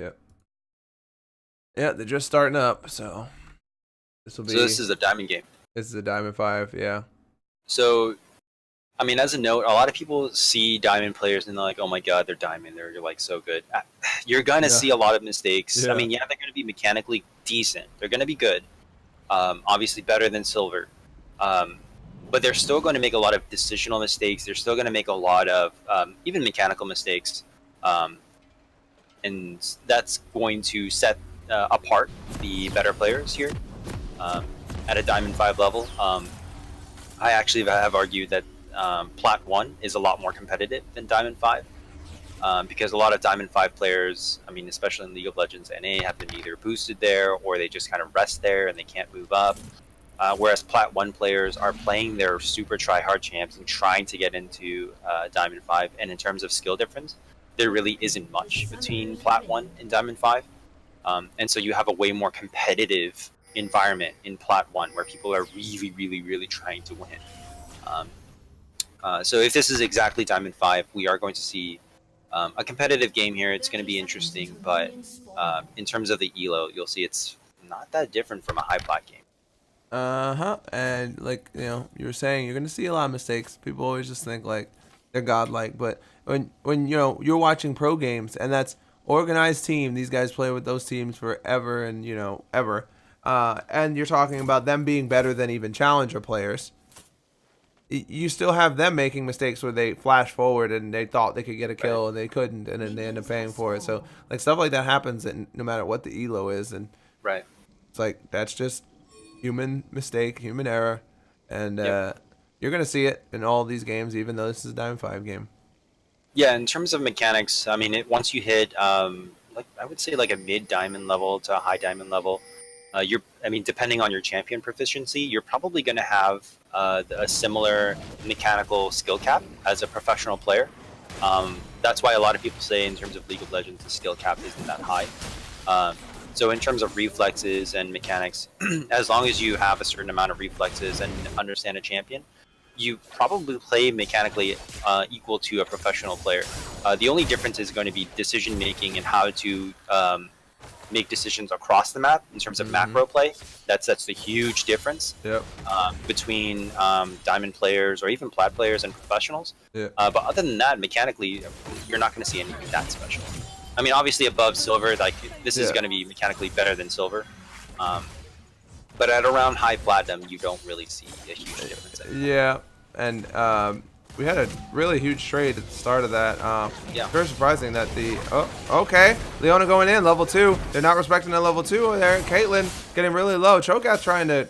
Yep. Yeah, they're just starting up, so this will be. So this is a diamond game. This is a Diamond 5, yeah. So, I mean, as a note, a lot of people see diamond players and they're like, "Oh my god, they're diamond. They're like so good." You're gonna Yeah. see a lot of mistakes. I Yeah. mean, yeah, they're gonna be mechanically decent. They're gonna be good. Obviously, better than silver. Um, but they're still going to make a lot of decisional mistakes. They're still going to make a lot of even mechanical mistakes, um, and that's going to set apart the better players here um, at a Diamond 5 level. I actually have argued that Plat 1 is a lot more competitive than Diamond 5 because a lot of Diamond 5 players, I mean, especially in League of Legends NA, have been either boosted there or they just kind of rest there and they can't move up. Whereas Plat 1 players are playing their super try-hard champs and trying to get into Diamond 5. And in terms of skill difference, there really isn't much between Plat 1 and Diamond 5. And so you have a way more competitive environment in Plat 1 where people are really, really, really trying to win. So if this is exactly Diamond 5, we are going to see a competitive game here. It's going to be interesting. But in terms of the ELO, you'll see it's not that different from a high Plat game. And like you were saying, you're gonna see a lot of mistakes. People always just think like they're godlike, but when you're watching pro games and that's organized team, these guys play with those teams forever and ever, and you're talking about them being better than even challenger players. You still have them making mistakes where they flash forward and they thought they could get a kill and they couldn't, and then they end up paying for it. So like stuff like that happens, and no matter what the elo is, and Right. it's like that's just human mistake, human error, and you're gonna see it in all these games, even though this is a Diamond 5 game. Yeah, in terms of mechanics, I mean, once you hit like I would say like a mid diamond level to a high diamond level, I mean, depending on your champion proficiency, you're probably going to have a similar mechanical skill cap as a professional player. That's why a lot of people say in terms of League of Legends, the skill cap isn't that high. So in terms of reflexes and mechanics, as long as you have a certain amount of reflexes and understand a champion, you probably play mechanically equal to a professional player. The only difference is going to be decision making and how to make decisions across the map in terms of macro play. That's the huge difference between diamond players or even plat players and professionals. But other than that, mechanically, you're not going to see anything that special. I mean, obviously above silver, like this is going to be mechanically better than silver. But at around high platinum, you don't really see a huge difference. Yeah, and we had a really huge trade at the start of that. Very surprising that okay, Leona going in level 2. They're not respecting the level 2 over there. Caitlyn getting really low. Shoutcast trying to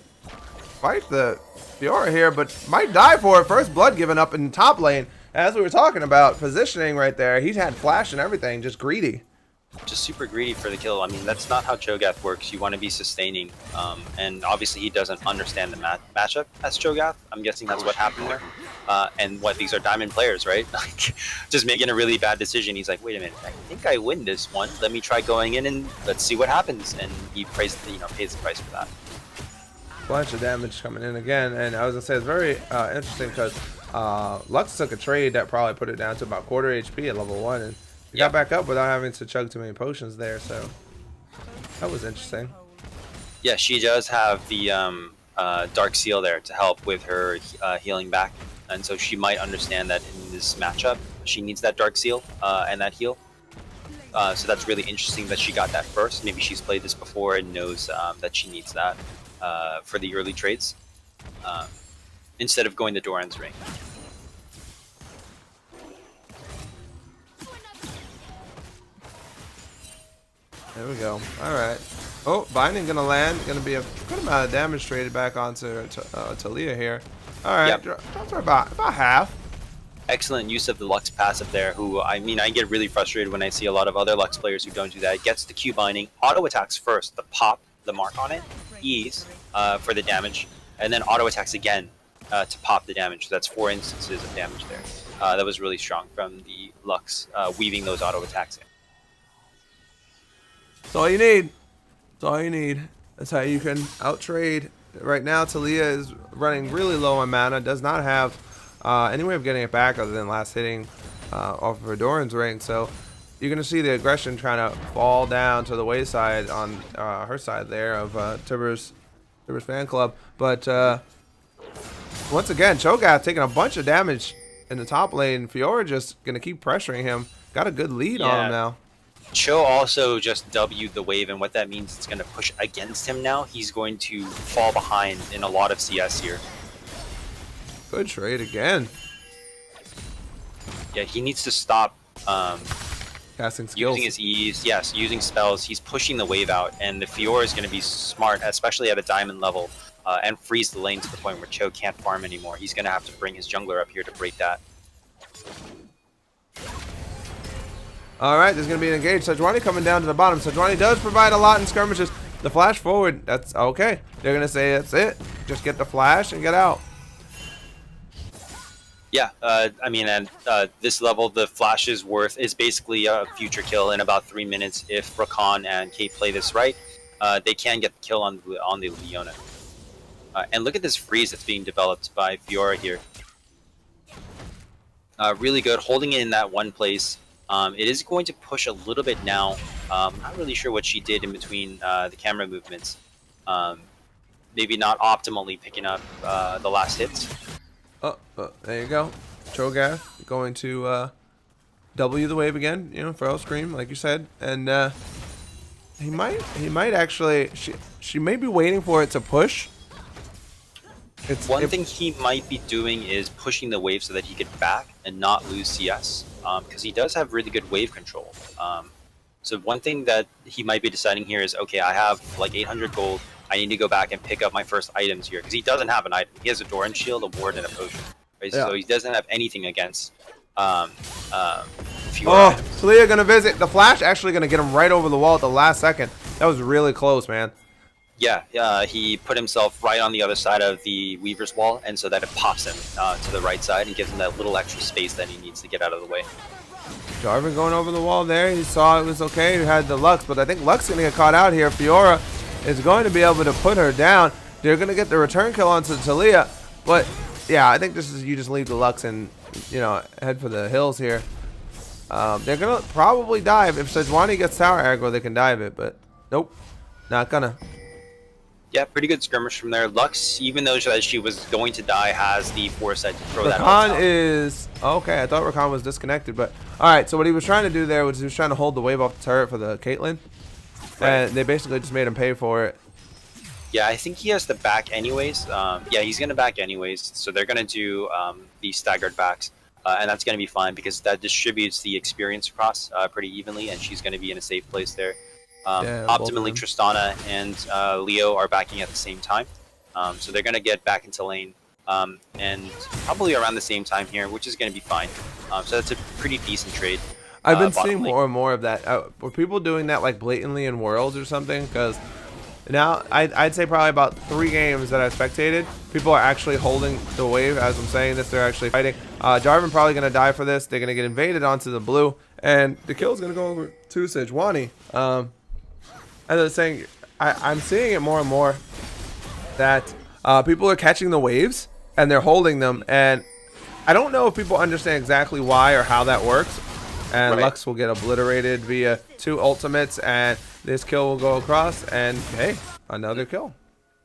fight the Fiora here, but might die for it. First blood given up in top lane. As we were talking about positioning right there, he's had flash and everything, just greedy. Just super greedy for the kill. I mean, that's not how Cho'Gath works. You want to be sustaining, and obviously he doesn't understand the matchup as Cho'Gath. I'm guessing that's what happened there. And these are diamond players, right? Like, just making a really bad decision. He's like, wait a minute, I think I win this one. Let me try going in and let's see what happens. And he pays the price for that. Bunch of damage coming in again, and I was gonna say it's very interesting because Lux took a trade that probably put it down to about quarter HP at level 1, and he got back up without having to chug too many potions there, so that was interesting. Yeah, she does have the Dark Seal there to help with her healing back, and so she might understand that in this matchup she needs that Dark Seal and that heal. So that's really interesting that she got that first. Maybe she's played this before and knows that she needs that for the early trades instead of going to Doran's ring. There we go. All right. Oh, binding gonna land. Gonna be a good amount of damage traded back onto Talia here. All right. Drops her about half. Excellent use of the Lux passive there. Who, I mean, I get really frustrated when I see a lot of other Lux players who don't do that. It gets the Q binding, auto attacks first, the pop, the mark on it, ease for the damage, and then auto attacks again to pop the damage. So that's 4 instances of damage there. That was really strong from the Lux weaving those auto attacks in. That's all you need. That's all you need. That's how you can out-trade. Right now, Talia is running really low on mana. Does not have any way of getting it back other than last hitting off of her Doran's ring. So you're gonna see the aggression trying to fall down to the wayside on her side there of Tibbers fan club. But once again, Cho'Gath taking a bunch of damage in the top lane. Fiora just gonna keep pressuring him. Got a good lead on him now. Cho also just W'd the wave, and what that means, it's going to push against him now. He's going to fall behind in a lot of CS here. Good trade again. Yeah, he needs to stop Casting skills. using his E's. Yes, using spells. He's pushing the wave out, and the Fiora is going to be smart, especially at a diamond level, and freeze the lane to the point where Cho can't farm anymore. He's going to have to bring his jungler up here to break that. All right, there's going to be an engage. Sejuani coming down to the bottom. Sejuani does provide a lot in skirmishes. The flash forward, that's okay. They're going to say that's it. Just get the flash and get out. Yeah, I mean, at this level, the flash's worth is basically a future kill in about 3 minutes. If Rakan and Kate play this right, they can get the kill on the Leona. And look at this freeze that's being developed by Fiora here. Really good, holding it in that one place. It is going to push a little bit now. I'm not really sure what she did in between the camera movements. Maybe not optimally picking up the last hits. There you go. Cho'Gath going to W the wave again. You know, Feral Scream, like you said, and he might actually. She may be waiting for it to push. One thing he might be doing is pushing the wave so that he could back and not lose CS, because he does have really good wave control. So one thing that he might be deciding here is, okay, I have like 800 gold. I need to go back and pick up my first items here, because he doesn't have an item. He has a Doran shield, a ward, and a potion. Right? Yeah. So he doesn't have anything against Fiora. Talia gonna visit. The flash actually gonna get him right over the wall at the last second. That was really close, man. Yeah, he put himself right on the other side of the Weaver's wall, and so that it pops him to the right side and gives him that little extra space that he needs to get out of the way. Jarvan going over the wall there. He saw it was okay. He had the Lux, but I think Lux is going to get caught out here. Fiora is going to be able to put her down. They're going to get the return kill onto Talia, but yeah, I think this is, you just leave the Lux and, you know, head for the hills here. They're going to probably dive. If Sejuani gets tower aggro, they can dive it, but nope, not gonna. Yeah, pretty good skirmish from there. Lux, even though she was going to die, has the foresight to throw that Rakan is... Okay, I thought Rakan was disconnected, but... Alright, so what he was trying to do there was he was trying to hold the wave off the turret for the Caitlyn. Right. And they basically just made him pay for it. Yeah, I think he has the back anyways. Yeah, he's going to back anyways. So they're going to do the staggered backs. And that's going to be fine because that distributes the experience across pretty evenly, and she's going to be in a safe place there. Optimally, Tristana and Leo are backing at the same time, so they're going to get back into lane, and probably around the same time here, which is going to be fine. So that's a pretty decent trade. I've been seeing more and more of that. Were people doing that like blatantly in Worlds or something? Because now I'd say probably about 3 games that I've spectated, people are actually holding the wave. As I'm saying this, they're actually fighting. Jarvan probably going to die for this. They're going to get invaded onto the blue, and the kill is going to go over to Sejuani. As I was saying, I'm seeing it more and more that people are catching the waves and they're holding them, and I don't know if people understand exactly why or how that works. And right. Lux will get obliterated via 2 ultimates, and this kill will go across, and hey, another kill.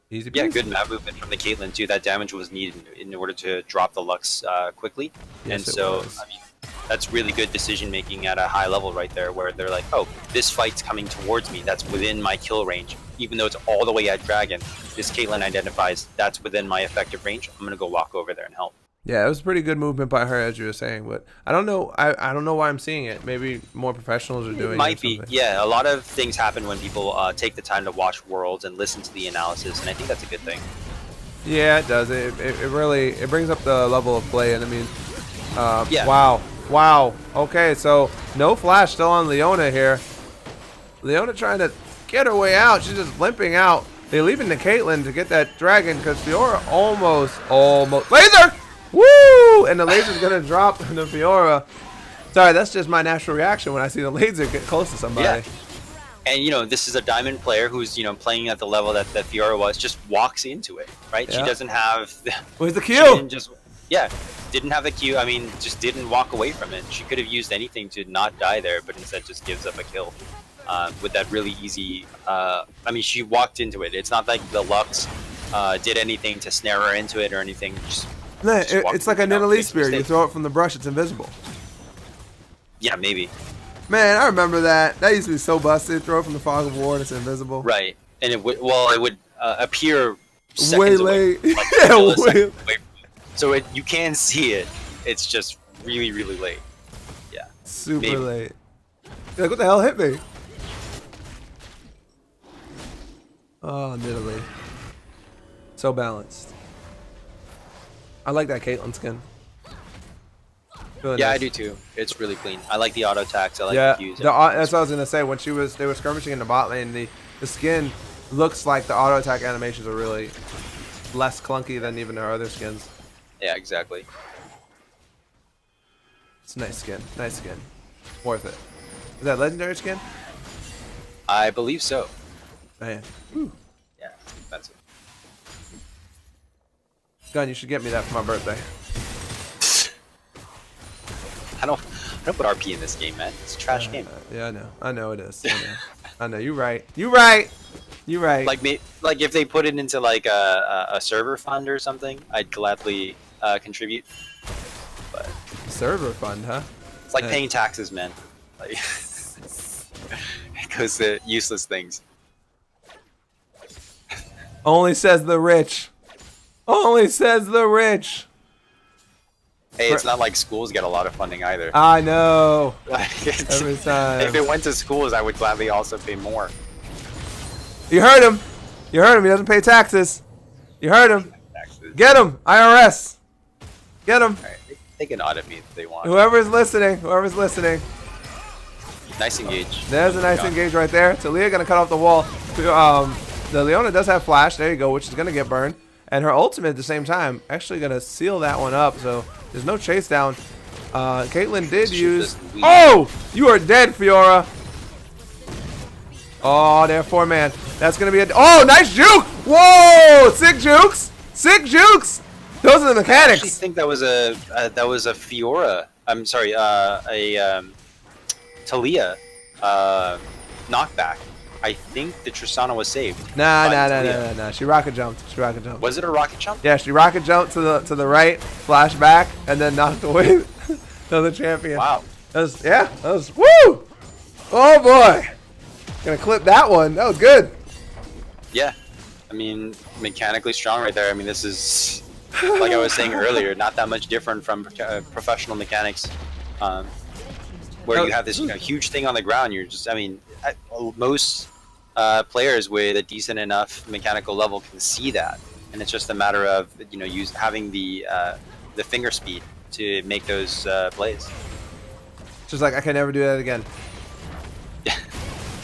Easy peasy. Yeah, good map movement from the Caitlyn too. That damage was needed in order to drop the Lux quickly, yes, and so I mean, that's really good decision making at a high level right there, where they're like, oh, this fight's coming towards me. That's within my kill range. Even though it's all the way at Dragon, this Caitlyn identifies that's within my effective range. I'm going to go walk over there and help. Yeah, it was pretty good movement by her, as you were saying, but I don't know. I don't know why I'm seeing it. Maybe more professionals are doing it. It might be. Yeah, a lot of things happen when people take the time to watch Worlds and listen to the analysis, and I think that's a good thing. Yeah, it does. It really brings up the level of play, and I mean, yeah. Wow. Okay, so no flash still on Leona here. Leona trying to get her way out. She's just limping out. They're leaving the Caitlyn to get that dragon because Fiora almost laser. Woo! And the laser's gonna drop the Fiora. Sorry, that's just my natural reaction when I see the laser get close to somebody. Yeah. And you know, this is a diamond player who's, you know, playing at the level that Fiora was, just walks into it, right? Yeah. She doesn't have. Where's the Q? Yeah, didn't have the Q. I mean, just didn't walk away from it. She could have used anything to not die there, but instead just gives up a kill with that really easy. I mean, she walked into it. It's not like the Lux did anything to snare her into it or anything. It's like a Nidalee spear. You throw it from the brush, it's invisible. Yeah, maybe. Man, I remember that. That used to be so busted. Throw it from the fog of war and it's invisible. Right, and it would appear way seconds away, late. like Yeah, a second way. away. So you can see it. It's just really, really late. Yeah. Super maybe. late. You're like, what the hell hit me? Oh, Nidalee. So balanced. I like that Caitlyn skin. Really Yeah, nice. I do too. It's really clean. I like the auto attacks. I like the Qs. That's what I was gonna say. When they were skirmishing in the bot lane, the skin looks like the auto attack animations are really less clunky than even our other skins. Yeah, exactly. It's a nice skin. Nice skin. Worth it. Is that legendary skin? I believe so. Man. Yeah, that's it. Gun, you should get me that for my birthday. I don't put RP in this game, man. It's a trash game. Yeah, I know. I know it is. I know. I know. You're right. You're right. You're right. Like if they put it into like a server fund or something, I'd gladly contribute. But Server fund, huh? it's like paying taxes, man. Like it goes to useless things. Only says the rich. Only says the rich. Hey, it's not like schools get a lot of funding either. I know. It's- Every time. If it went to schools, I would gladly also pay more. You heard him. You heard him. He doesn't pay taxes. You heard him. Taxes. Get him. IRS. Get him. All right, they can audit me if they want. Whoever's listening. Whoever's listening. Nice engage. There's a nice engage right there. Talia gonna cut off the wall. The Leona does have flash. There you go, which is gonna get burned. And her ultimate at the same time actually gonna seal that one up. So there's no chase down. Caitlyn did use. Oh, you are dead, Fiora. Oh, they're 4-man. That's gonna be a. Oh, nice juke! Whoa, sick jukes, sick jukes. Those are the I mechanics. actually think that was a Fiora. I'm sorry, a Talia knockback. I think the Tristana was saved. Nah. She rocket jumped. Was it a rocket jump? Yeah, she rocket jumped to the right, flash back, and then knocked away the champion. Wow. That was woo! Oh boy, gonna clip that one. That was good. Yeah. I mean, mechanically strong right there. I mean, this is like I was saying earlier, not that much different from professional mechanics, where you have this huge thing on the ground. You're just, I mean, most players with a decent enough mechanical level can see that, and it's just a matter of having the finger speed to make those plays. Just like I can never do that again.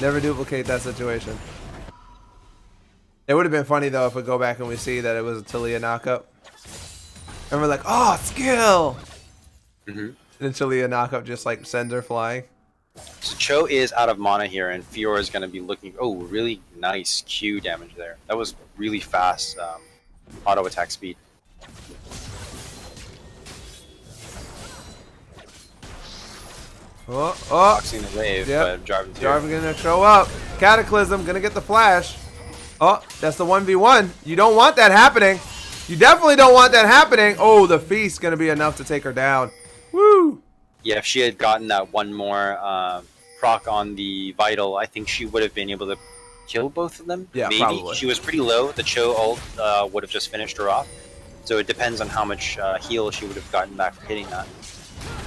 Never duplicate that situation. It would have been funny though if we go back and we see that it was a Talia knockup, and we're like, oh, skill. And then Talia knockup just like sends her flying. So Cho is out of mana here, and Fiora is going to be looking. Oh, really nice Q damage there. That was really fast auto attack speed. Boxing the wave, but Jarvan's here. Jarvan gonna show up. Cataclysm gonna get the flash. Oh, that's the 1v1. You don't want that happening. You definitely don't want that happening. Oh, the feast's gonna be enough to take her down. Woo! Yeah, if she had gotten that one more proc on the Vital, I think she would have been able to kill both of them. Yeah, maybe. probably. She was pretty low. The Cho ult would have just finished her off. So it depends on how much heal she would have gotten back for hitting that.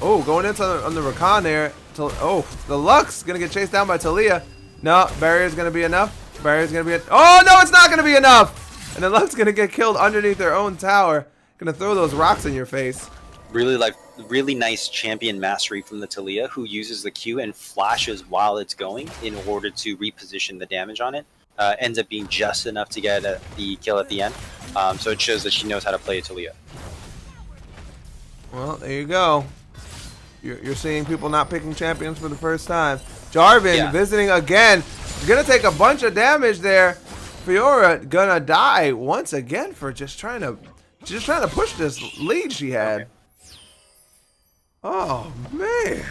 Oh, going into on the Rakan there. Oh, the Lux gonna get chased down by Talia. No, barrier's gonna be enough. Barrier's gonna be. Oh no, it's not gonna be enough. And the Lux gonna get killed underneath their own tower. Gonna throw those rocks in your face. Really nice champion mastery from the Talia, who uses the Q and flashes while it's going in order to reposition the damage on it. Ends up being just enough to get the kill at the end. So it shows that she knows how to play a Talia. Well, there you go. You're seeing people not picking champions for the first time. Jarvan visiting again. Gonna take a bunch of damage there. Fiora gonna die once again for just trying to push this lead she had. Okay. Oh man.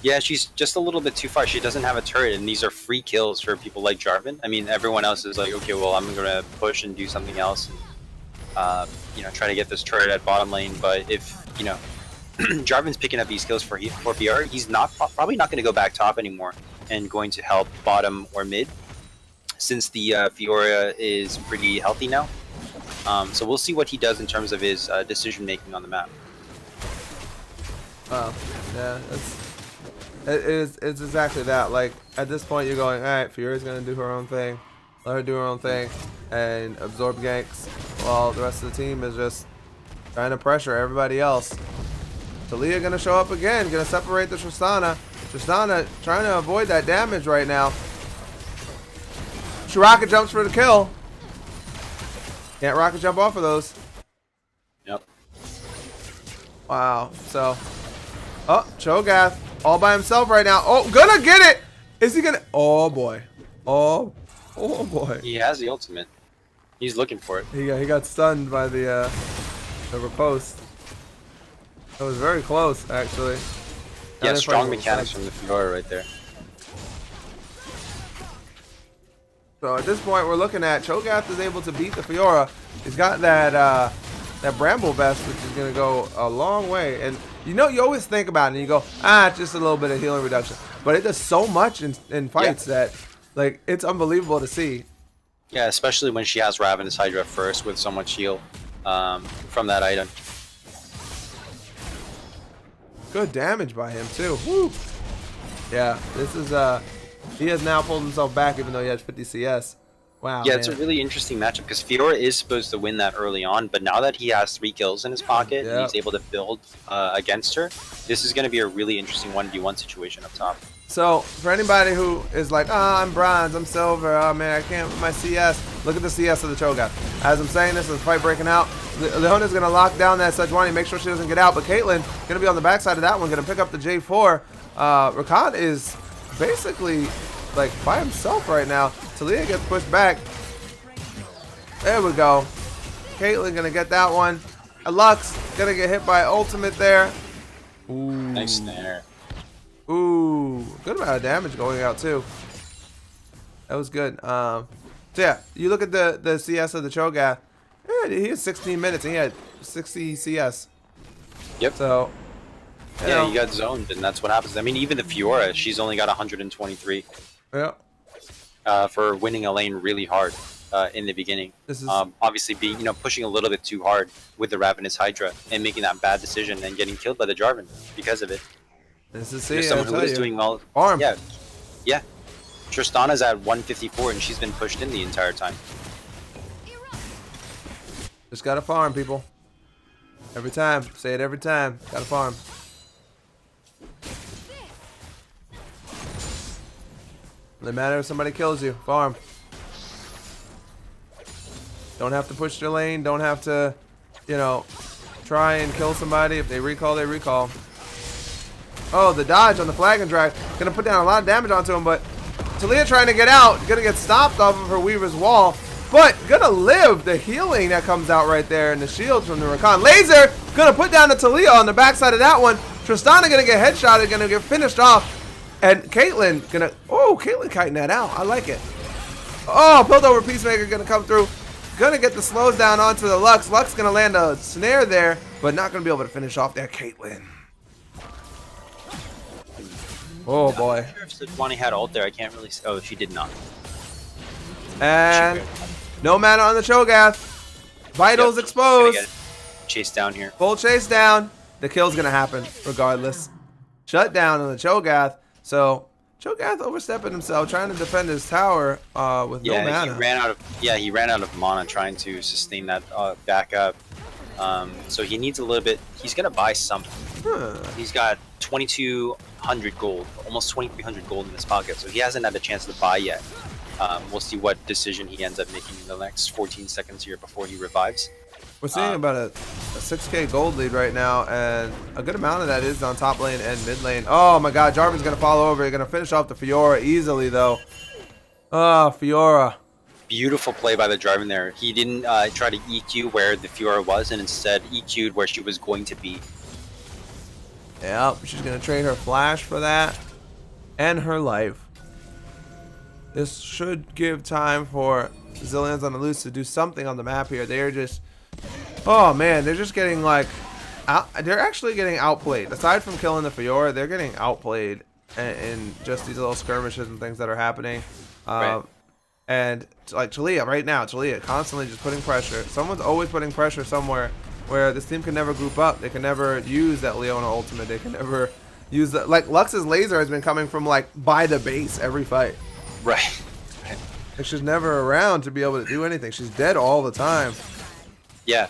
Yeah, she's just a little bit too far. She doesn't have a turret, and these are free kills for people like Jarvan. I mean, everyone else is like, okay, well, I'm gonna push and do something else, and try to get this turret at bottom lane. But if Jarvan's picking up these kills for Fiora, he's probably not going to go back top anymore, and going to help bottom or mid, since the Fiora is pretty healthy now. So we'll see what he does in terms of his decision making on the map. Oh, yeah, it's exactly that. Like, at this point, you're going, all right, Fiora's gonna do her own thing, let her do her own thing, and absorb ganks, while the rest of the team is just trying to pressure everybody else. Taliyah gonna show up again, gonna separate the Tristana. Tristana trying to avoid that damage right now. She rocket jumps for the kill. Can't rocket jump off of those. Yep. Wow. So, oh, Cho'Gath all by himself right now. Oh, gonna get it. Is he gonna? Oh boy. Oh boy. He has the ultimate. He's looking for it. He got stunned by the riposte. That was very close, actually. Yeah, strong mechanics from the Fiora right there. So at this point, we're looking at Cho'Gath is able to beat the Fiora. He's got that Bramble Vest, which is gonna go a long way. And you always think about it, and you go, it's just a little bit of healing reduction, but it does so much in fights that, like, it's unbelievable to see. Yeah, especially when she has Ravenous Hydra first with so much heal from that item. Good damage by him too. Woo. Yeah, this is he has now pulled himself back, even though he has 50 CS. Wow. Yeah, man. it's a really interesting matchup because Fiora is supposed to win that early on, but now that he has 3 kills in his pocket and he's able to build against her, this is going to be a really interesting 1v1 situation up top. So, for anybody who is like, I'm bronze, I'm silver, oh man, I can't with my CS, look at the CS of the Cho'Gath. As I'm saying this, there's a fight breaking out. Leona's going to lock down that Sejuani, make sure she doesn't get out, but Caitlyn going to be on the backside of that one, going to pick up the J4. Rakan is basically like by himself right now. Taliyah gets pushed back. There we go. Caitlyn going to get that one. Lux going to get hit by ultimate there. Ooh. Nice snare. Ooh, good amount of damage going out too. That was good. So yeah, you look at the CS of the Cho'Gath. Yeah, he had 16 minutes and he had 60 CS. Yep. So yeah, he got zoned, and that's what happens. I mean, even the Fiora, she's only got 123. Yeah. For winning a lane really hard in the beginning. This is obviously being pushing a little bit too hard with the Ravenous Hydra and making that bad decision and getting killed by the Jarvan because of it. This is someone who is doing well. Farm. Yeah. Tristana's at 154 and she's been pushed in the entire time. Just gotta farm, people. Every time. Say it every time. Gotta farm. No matter if somebody kills you, farm. Don't have to push your lane. Don't have to, try and kill somebody. If they recall, they recall. Oh, the dodge on the flag and drag. Gonna put down a lot of damage onto him, but Taliyah trying to get out. Gonna get stopped off of her Weaver's wall. But gonna live the healing that comes out right there and the shields from the Rakan. Laser gonna put down the Taliyah on the backside of that one. Tristana gonna get headshotted, gonna get finished off. And Caitlyn gonna, Caitlyn kiting that out. I like it. Oh, Piltover Peacemaker gonna come through. Gonna get the slows down onto the Lux. Lux gonna land a snare there, but not gonna be able to finish off there, Caitlyn. Oh boy. I'm not sure if Sejuani had ult there. I can't really see. Oh, she did not. And no mana on the Cho'Gath. Vitals exposed. Chase down here. Full chase down. The kill's gonna happen regardless. Shut down on the Cho'Gath. So Cho'Gath overstepping himself, trying to defend his tower with no mana. He ran out of mana trying to sustain that backup. So he needs a little bit. He's gonna buy something. He's got 2,200 gold, almost 2,300 gold in his pocket. So he hasn't had a chance to buy yet. We'll see what decision he ends up making in the next 14 seconds here before he revives. We're seeing about a 6k gold lead right now, and a good amount of that is on top lane and mid lane. Oh my god, Jarvan's going to fall over. He's going to finish off the Fiora easily, though. Oh, Fiora. Beautiful play by the Jarvan there. He didn't try to EQ where the Fiora was, and instead EQ'd where she was going to be. Yep, she's gonna trade her flash for that and her life. This should give time for Zillions on the Loose to do something on the map here. They're just, oh man, they're just getting like, they're actually getting outplayed. Aside from killing the Fiora, they're getting outplayed in just these little skirmishes and things that are happening. Right. And like Talia right now, Talia constantly just putting pressure. Someone's always putting pressure somewhere where this team can never group up. They can never use that Leona ultimate. They can never use that. Like Lux's laser has been coming from like by the base every fight. Right. Like she's never around to be able to do anything. She's dead all the time. Yeah.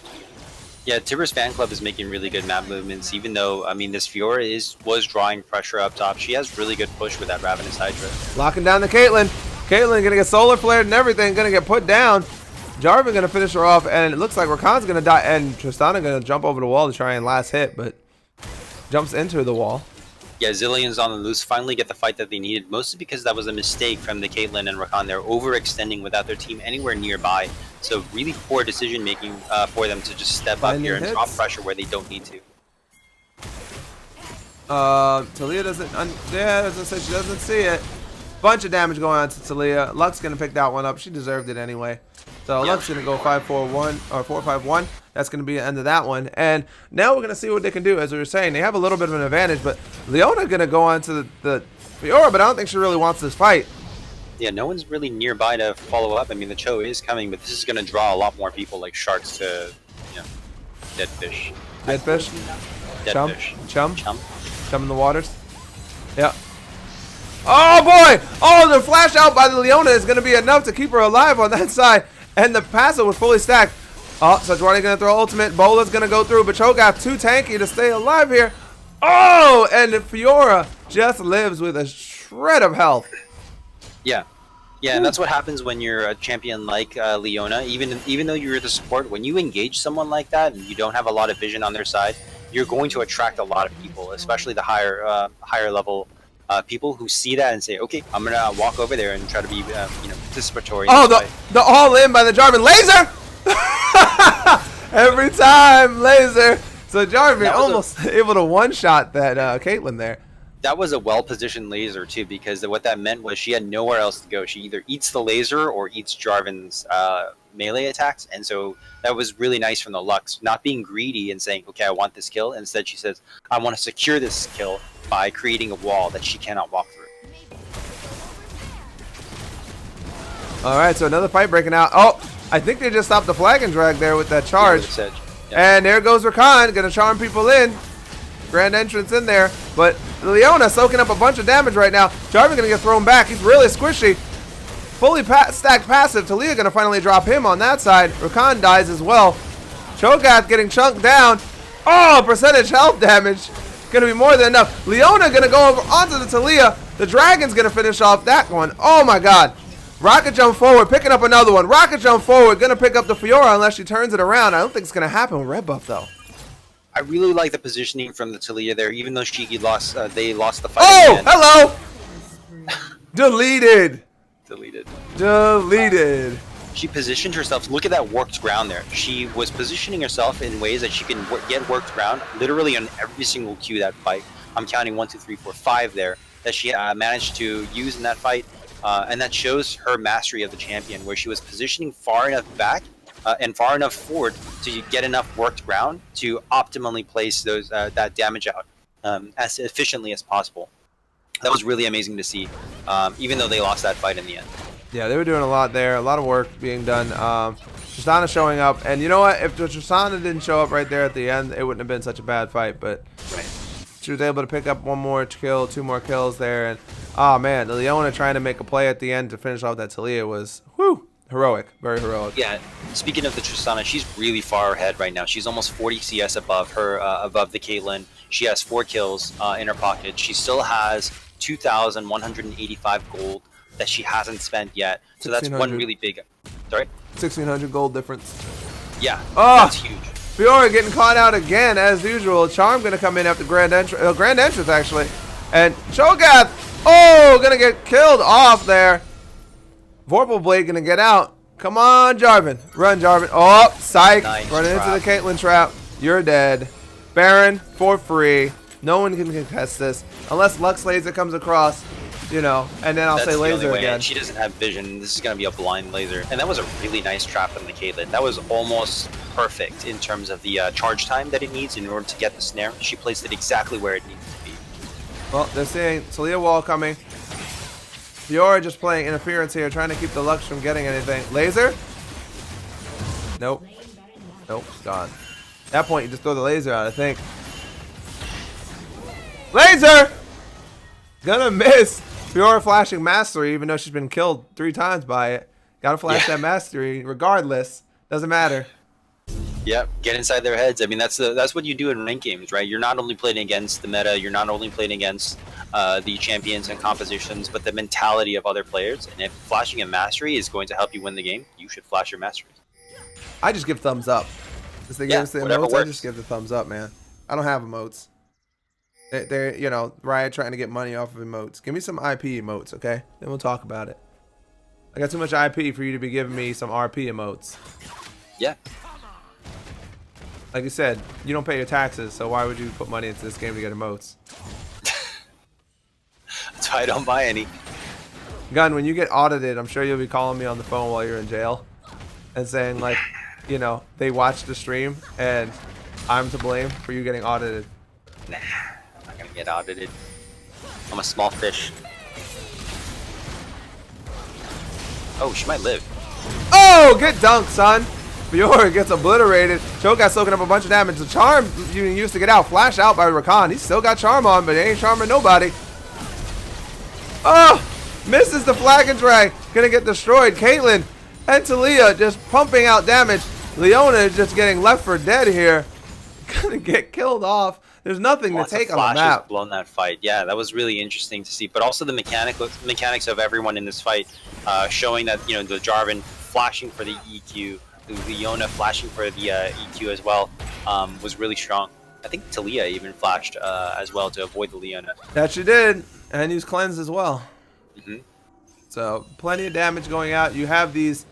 Yeah, Tibbers fan club is making really good map movements, even though, I mean, this Fiora was drawing pressure up top. She has really good push with that Ravenous Hydra. Locking down the Caitlyn. Caitlyn gonna get solar flared and everything, gonna get put down. Jarvan gonna finish her off, and it looks like Rakan's gonna die, and Tristana gonna jump over the wall to try and last hit, but jumps into the wall. Yeah, Zillions on the Loose finally get the fight that they needed, mostly because that was a mistake from the Caitlyn and Rakan. They're overextending without their team anywhere nearby. So really poor decision making for them to just step up here and drop pressure where they don't need to. Talia doesn't, doesn't say she doesn't see it. Bunch of damage going on to Talia. Lux gonna pick that one up. She deserved it anyway. So Yeah. Lux gonna go 5-4-1 or 4-5-1. That's gonna be the end of that one. And now we're gonna see what they can do. As we were saying, they have a little bit of an advantage, but Leona gonna go on to the Fiora, but I don't think she really wants this fight. Yeah, no one's really nearby to follow up. I mean, the Cho is coming, but this is going to draw a lot more people like sharks to, you know, dead fish. Dead fish? Dead Chum? fish. Chum? Chum. Chum in the waters? Yeah. Oh boy! Oh, the flash out by the Leona is going to be enough to keep her alive on that side. And the passive was fully stacked. Oh, Sejuani going to throw ultimate. Bola's going to go through, but Cho'Gath too tanky to stay alive here. Oh, and Fiora just lives with a shred of health. Yeah. Yeah, and that's what happens when you're a champion like Leona. Even though you're the support, when you engage someone like that and you don't have a lot of vision on their side, you're going to attract a lot of people, especially the higher level people who see that and say, okay, I'm gonna walk over there and try to be participatory. Oh, the all in by the Jarvan laser. Every time laser. So Jarvan almost able to one shot that Caitlyn there. That was a well-positioned laser, too, because what that meant was she had nowhere else to go. She either eats the laser or eats Jarvan's melee attacks, and so that was really nice from the Lux, not being greedy and saying, okay, I want this kill. Instead, she says, I want to secure this kill by creating a wall that she cannot walk through. All right, so another fight breaking out. Oh, I think they just stopped the flag and drag there with that charge. Yeah. And there goes Rakan, going to charm people in. Grand entrance in there, but Leona soaking up a bunch of damage right now. Jarvan gonna get thrown back. He's really squishy. Fully stacked passive. Talia gonna finally drop him on that side. Rakan dies as well. Cho'Gath getting chunked down. Oh, percentage health damage. Gonna be more than enough. Leona gonna go over onto the Talia. The Dragon's gonna finish off that one. Oh my god. Rocket jump forward, picking up another one. Rocket jump forward, gonna pick up the Fiora unless she turns it around. I don't think it's gonna happen with red buff though. I really like the positioning from the Talia there, even though they lost the fight. Oh, hello! Deleted. She positioned herself. Look at that worked ground there. She was positioning herself in ways that she can get worked ground literally on every single Q that fight. I'm counting 1, 2, 3, 4, 5 there that she managed to use in that fight. And that shows her mastery of the champion, where she was positioning far enough back and far enough forward to get enough worked ground to optimally place those that damage out as efficiently as possible. That was really amazing to see, even though they lost that fight in the end. Yeah, they were doing a lot there, a lot of work being done. Tristana showing up, and you know what? If Tristana didn't show up right there at the end, it wouldn't have been such a bad fight. But she was able to pick up one more kill, 2 more kills there, and oh man, the Leona trying to make a play at the end to finish off that Talia was heroic, very heroic. Yeah, speaking of the Tristana, she's really far ahead right now. She's almost 40 CS above her, above the Caitlyn. She has 4 kills in her pocket. She still has 2,185 gold that she hasn't spent yet. So that's one really big. Sorry. 1,600 gold difference. Yeah, that's huge. Fiora getting caught out again as usual. Charm gonna come in after grand entrance actually, and Cho'Gath, gonna get killed off there. Vorpal Blade gonna get out. Come on, Jarvan. Run, Jarvan. Oh, psych. Nice Running trap. into the Caitlyn trap. You're dead. Baron for free. No one can contest this unless Lux Laser comes across, you know, and then I'll say laser again. And she doesn't have vision. This is going to be a blind laser. And that was a really nice trap from the Caitlyn. That was almost perfect in terms of the charge time that it needs in order to get the snare. She placed it exactly where it needs to be. Well, they're seeing Talia wall coming. Fiora just playing interference here, trying to keep the Lux from getting anything. Laser? Nope. Nope, gone. At that point, you just throw the laser out, I think. Laser! Gonna miss. Fiora flashing mastery, even though she's been killed 3 times by it. Gotta flash that mastery, regardless. Doesn't matter. Yep, get inside their heads. I mean, that's what you do in ranked games, right? You're not only playing against the meta, you're not only playing against the champions and compositions, but the mentality of other players. And if flashing a mastery is going to help you win the game, you should flash your masteries. I just give thumbs up. Since they give us the emotes, I just give the thumbs up, man. I don't have emotes. They're, you know, Riot trying to get money off of emotes. Give me some IP emotes, okay? Then we'll talk about it. I got too much IP for you to be giving me some RP emotes. Yeah. Like you said, you don't pay your taxes, so why would you put money into this game to get emotes? That's why I don't buy any. Gun, when you get audited, I'm sure you'll be calling me on the phone while you're in jail and saying, like, you know, they watched the stream and I'm to blame for you getting audited. Nah. Get audited. I'm a small fish. Oh, she might live. Oh, good dunk, son. Fiora gets obliterated. Shoutcast soaking up a bunch of damage. The charm you used to get out, flash out by Rakan. He's still got charm on, but he ain't charming nobody. Oh, misses the flag and drag. Gonna get destroyed. Caitlyn and Talia just pumping out damage. Leona is just getting left for dead here. Gonna get killed off. There's nothing to take on the map. Blown that fight. Yeah, that was really interesting to see. But also the mechanics of everyone in this fight, showing that, you know, the Jarvan flashing for the EQ, the Leona flashing for the EQ as well, was really strong. I think Talia even flashed as well to avoid the Leona. That she did, and used cleanse as well. Mm-hmm. So plenty of damage going out. You have these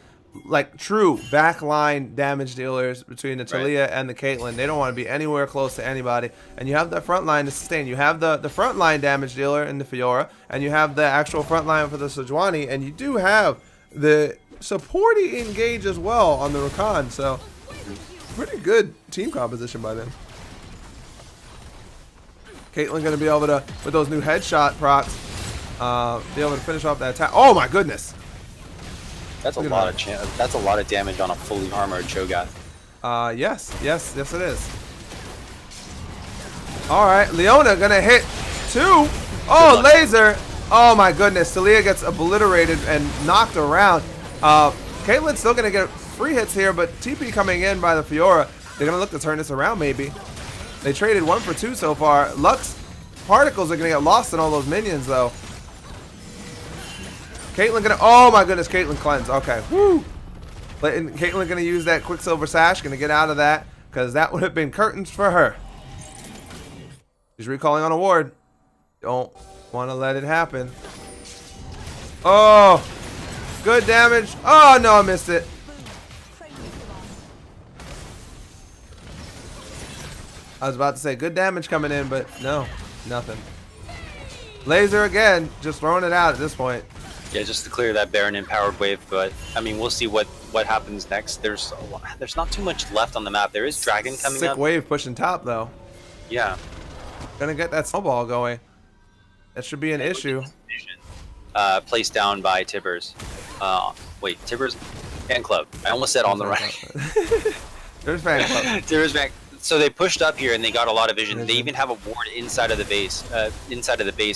like true backline damage dealers between the Talia and the Caitlyn. They don't want to be anywhere close to anybody. And you have the front line to sustain. You have the front line damage dealer in the Fiora, and you have the actual front line for the Sejuani, and you do have the supporty engage as well on the Rakan. So pretty good team composition by them. Caitlyn gonna be able to, with those new headshot procs, be able to finish off that attack. Oh my goodness! That's a lot of that's a lot of damage on a fully armored Cho'Gath. Yes it is. All right, Leona gonna hit 2. Oh, laser! Oh my goodness, Talia gets obliterated and knocked around. Caitlyn's still gonna get 3 hits here, but TP coming in by the Fiora. They're gonna look to turn this around maybe. They traded 1 for 2 so far. Lux particles are gonna get lost in all those minions though. Caitlyn gonna, oh my goodness, Caitlyn cleanse. Okay, woo. Caitlyn gonna use that Quicksilver Sash, gonna get out of that, because that would have been curtains for her. She's recalling on a ward. Don't want to let it happen. Oh, good damage. Oh no, I missed it. I was about to say good damage coming in, but no, nothing. Laser again, just throwing it out at this point. Yeah, just to clear that Baron empowered wave, but I mean, we'll see what happens next. There's not too much left on the map. There is Dragon coming up. Sick wave pushing top though. Yeah. Gonna get that snowball going. That should be an issue. Placed down by Tibbers. Wait, Tibbers fan club. I almost said on the right. There's fan club. Tibbers fan. So they pushed up here and they got a lot of vision. They even have a ward inside of the base,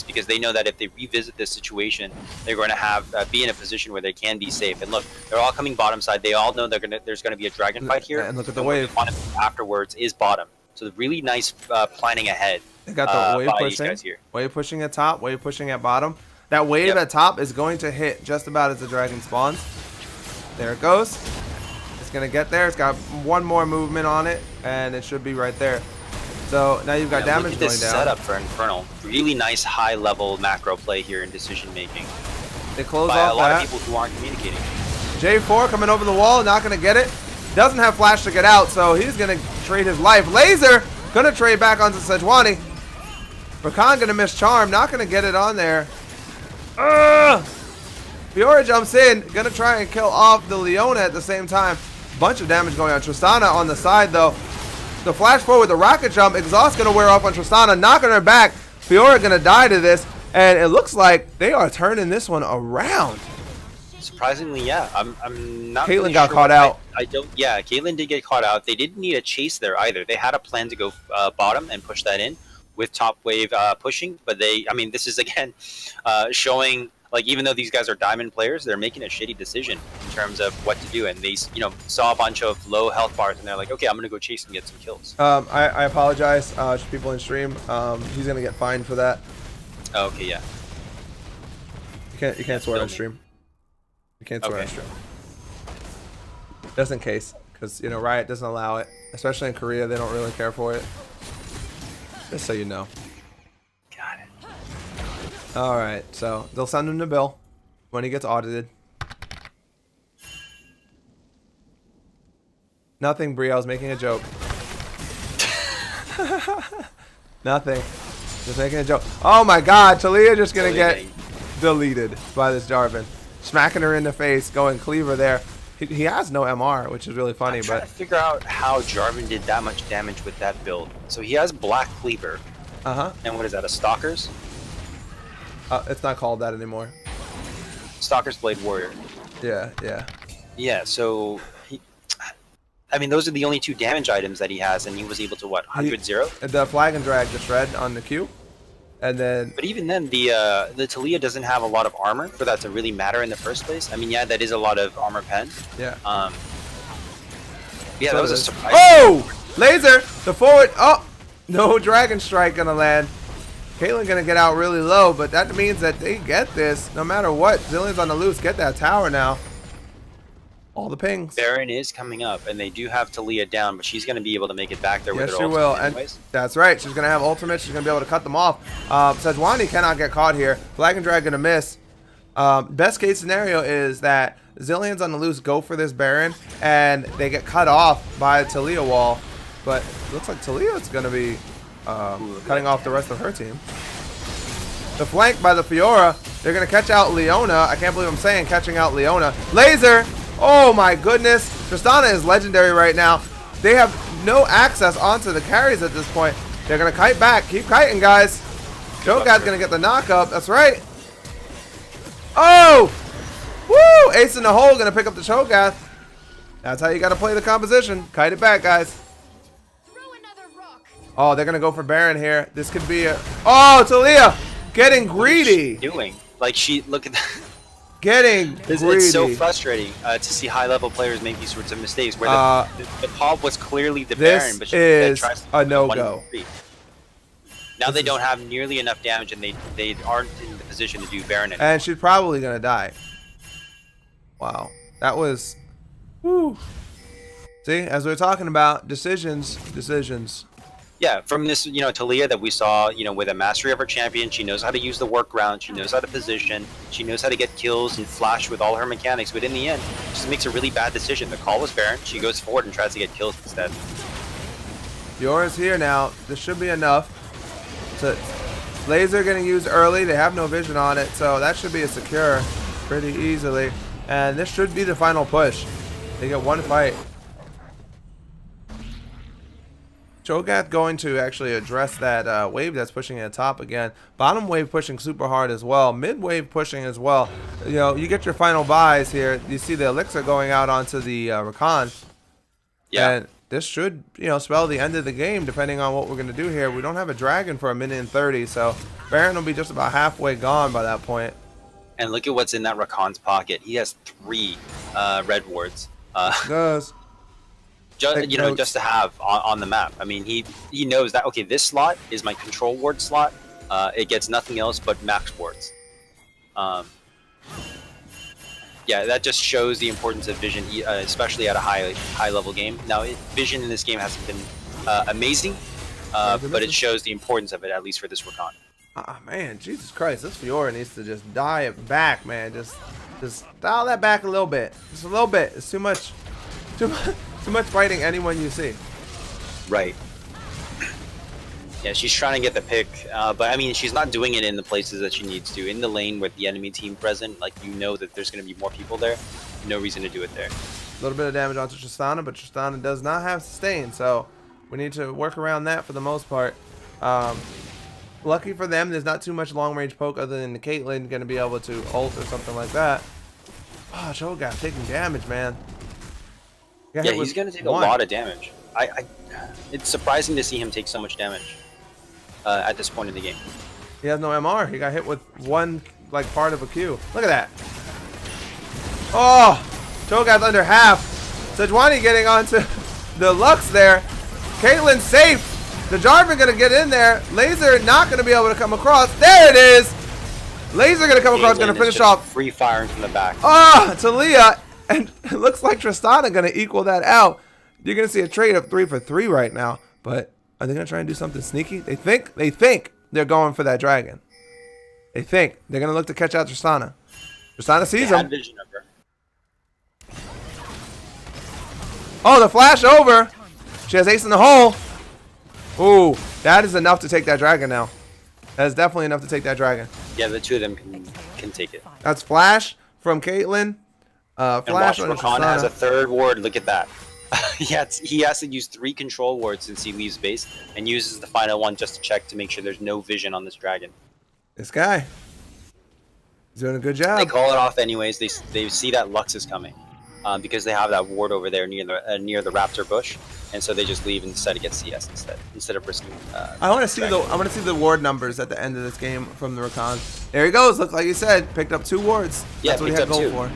because they know that if they revisit this situation, they're going to have be in a position where they can be safe. And look, they're all coming bottom side. They all know there's going to be a dragon fight here. And look at the wave. Afterwards is bottom. So really nice planning ahead. They got the wave pushing. Here. Wave pushing at top. Wave pushing at bottom. That wave at top is going to hit just about as the dragon spawns. There it goes. It's gonna get there. It's got 1 more movement on it, and it should be right there. So now you've got damage going down. Setup for Infernal. Really nice high-level macro play here in decision making. They close by off a lot that. of people who aren't communicating. J4 coming over the wall, not gonna get it. Doesn't have flash to get out, so he's gonna trade his life. Laser gonna trade back onto Sejuani. Rakan gonna miss Charm, not gonna get it on there. Ugh! Fiora jumps in, gonna try and kill off the Leona at the same time. Bunch of damage going on. Tristana on the side though. The flash forward, the rocket jump, exhaust gonna wear off on Tristana, knocking her back. Fiora gonna die to this, and it looks like they are turning this one around. Surprisingly, yeah. I'm not. Caitlyn really got sure caught out. I don't. Yeah, Caitlyn did get caught out. They didn't need a chase there either. They had a plan to go bottom and push that in with top wave pushing, but they. I mean, this is again showing. Like, even though these guys are diamond players, they're making a shitty decision in terms of what to do. And they, saw a bunch of low health bars, and they're like, okay, I'm going to go chase and get some kills. I apologize to people in stream. He's going to get fined for that. Oh, okay, yeah. You can't swear on stream. You can't swear on stream. Just in case, because, Riot doesn't allow it. Especially in Korea, they don't really care for it. Just so you know. Got it. Alright, so they'll send him the bill when he gets audited. Nothing, Brie, I was making a joke. Nothing. Just making a joke. Oh my god, Talia just gonna get deleted by this Jarvan. Smacking her in the face, going cleaver there. He has no MR, which is really funny. I'm trying to figure out how Jarvan did that much damage with that build. So he has Black Cleaver. Uh-huh. And what is that, a Stalker's? It's not called that anymore. Stalker's Blade Warrior. Yeah. Yeah, so those are the only 2 damage items that he has, and he was able to, what, 100-0? The flag and drag, the shred on the Q. And then... But even then, the Talia doesn't have a lot of armor for that to really matter in the first place. I mean, yeah, that is a lot of armor pen. Yeah. Yeah, so that was a surprise. Oh! Laser! The forward... Oh! No Dragon Strike gonna land. Caitlyn gonna get out really low, but that means that they get this no matter what. Zillion's on the loose. Get that tower now. All the pings. Baron is coming up, and they do have Talia down, but she's going to be able to make it back there with her ultimate. Yes, she will. Anyways. And that's right. She's going to have ultimate. She's going to be able to cut them off. Sejuani cannot get caught here. Flag and Drag going to miss. Best case scenario is that Zillion's on the loose go for this Baron, and they get cut off by the Talia wall. But it looks like Talia's going to be cutting off the rest of her team. The flank by the Fiora. They're going to catch out Leona. I can't believe I'm saying catching out Leona. Laser. Oh my goodness. Tristana is legendary right now. They have no access onto the carries at this point. They're going to kite back. Keep kiting, guys. Shoutcast's going to get the knock up. That's right. Oh! Woo! Ace in the hole going to pick up the Shoutcast. That's how you got to play the composition. Kite it back, guys. Oh, they're going to go for Baron here. This could be a... Oh, Talia getting greedy. What is she doing? Like, look at that. Getting greedy. It's so frustrating to see high-level players make these sorts of mistakes where the pop was clearly the Baron, but she tries to a no-go. Now they don't have nearly enough damage, and they aren't in the position to do Baron anymore. And she's probably going to die. Wow. That was... Woo. See, as we were talking about, decisions. Yeah, from this, Talia that we saw, with a mastery of her champion, she knows how to use the workaround, she knows how to position, she knows how to get kills and flash with all her mechanics, but in the end, she just makes a really bad decision. The call was Baron, she goes forward and tries to get kills instead. Yours here now. This should be enough. So, laser getting used early, they have no vision on it, so that should be a secure pretty easily. And this should be the final push. They get one fight. Shoutcast going to actually address that wave that's pushing at the top again. Bottom wave pushing super hard as well. Mid wave pushing as well. You get your final buys here. You see the elixir going out onto the Rakan. Yeah. And this should, spell the end of the game depending on what we're going to do here. We don't have a dragon for a minute and 30, so Baron will be just about halfway gone by that point. And look at what's in that Rakan's pocket. He has 3 red wards. Does. Just to have on the map. I mean, he knows that, okay, this slot is my control ward slot. It gets nothing else but max wards. Yeah, that just shows the importance of vision, especially at a high level game. Now, vision in this game hasn't been amazing, but it shows the importance of it, at least for this Rakan. Man, Jesus Christ, this Fiora needs to just dial it back, man. Just dial that back a little bit. Just a little bit. It's too much. Too much fighting anyone you see. Right. Yeah, she's trying to get the pick, but I mean, she's not doing it in the places that she needs to. In the lane with the enemy team present, like you know that there's going to be more people there. No reason to do it there. A little bit of damage onto Tristana, but Tristana does not have sustain, so we need to work around that for the most part. Lucky for them, there's not too much long-range poke other than the Caitlyn going to be able to ult or something like that. Oh, Shoutcast taking damage, man. Yeah, he's going to take a lot of damage. It's surprising to see him take so much damage at this point in the game. He has no MR. He got hit with one, like, part of a Q. Look at that. Oh, Shoutcast under half. Sejuani getting onto the Lux there. Caitlyn safe. The Jarvan gonna get in there. Laser not gonna be able to come across. There it is. Laser gonna come across, gonna finish off. Free firing from the back. Ah, Talia, and it looks like Tristana gonna equal that out. You're gonna see a trade of 3 for 3 right now. But are they gonna try and do something sneaky? They think they're going for that dragon. They think they're gonna look to catch out Tristana. Tristana sees him. Vision of her. Oh, the flash over. She has ace in the hole. Ooh, that is enough to take that dragon now. That is definitely enough to take that dragon. Yeah, the two of them can take it. That's flash from Caitlyn. Flash and Rakan has a third ward. Look at that. he has to use 3 control wards since he leaves base and uses the final one just to check to make sure there's no vision on this dragon. This guy, he's doing a good job. They call it off anyways. They see that Lux is coming because they have that ward over there near the Raptor bush, and so they just leave and decide to get CS instead of risking. I want to see the ward numbers at the end of this game from the Rakan. There he goes. Look, like you said, picked up 2 wards. Yeah, that's what he had gold 2. for.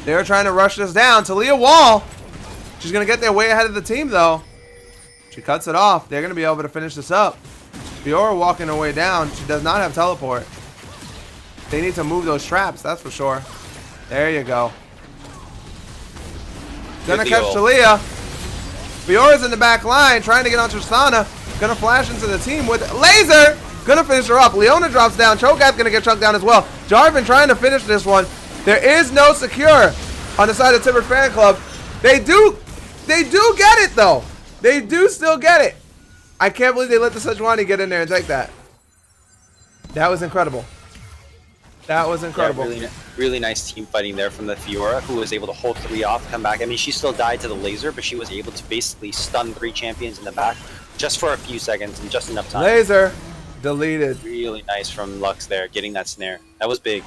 They're trying to rush this down. Talia wall. She's gonna get there way ahead of the team though. She cuts it off. They're gonna be able to finish this up. Fiora walking her way down. She does not have teleport. They need to move those traps, that's for sure. There you go. Gonna catch Talia. Fiora's in the back line, trying to get on Tristana. Gonna flash into the team with laser. Gonna finish her up. Leona drops down. Cho'Gath gonna get chunked down as well. Jarvan trying to finish this one. There is no secure on the side of Timber Fan Club. They do get it though. They do still get it. I can't believe they let the Sejuani get in there and take that. That was incredible. That was incredible. Yeah, really nice team fighting there from the Fiora, who was able to hold 3 off, come back. I mean, she still died to the laser, but she was able to basically stun 3 champions in the back just for a few seconds and just enough time. Laser deleted. Really nice from Lux there, getting that snare. That was big.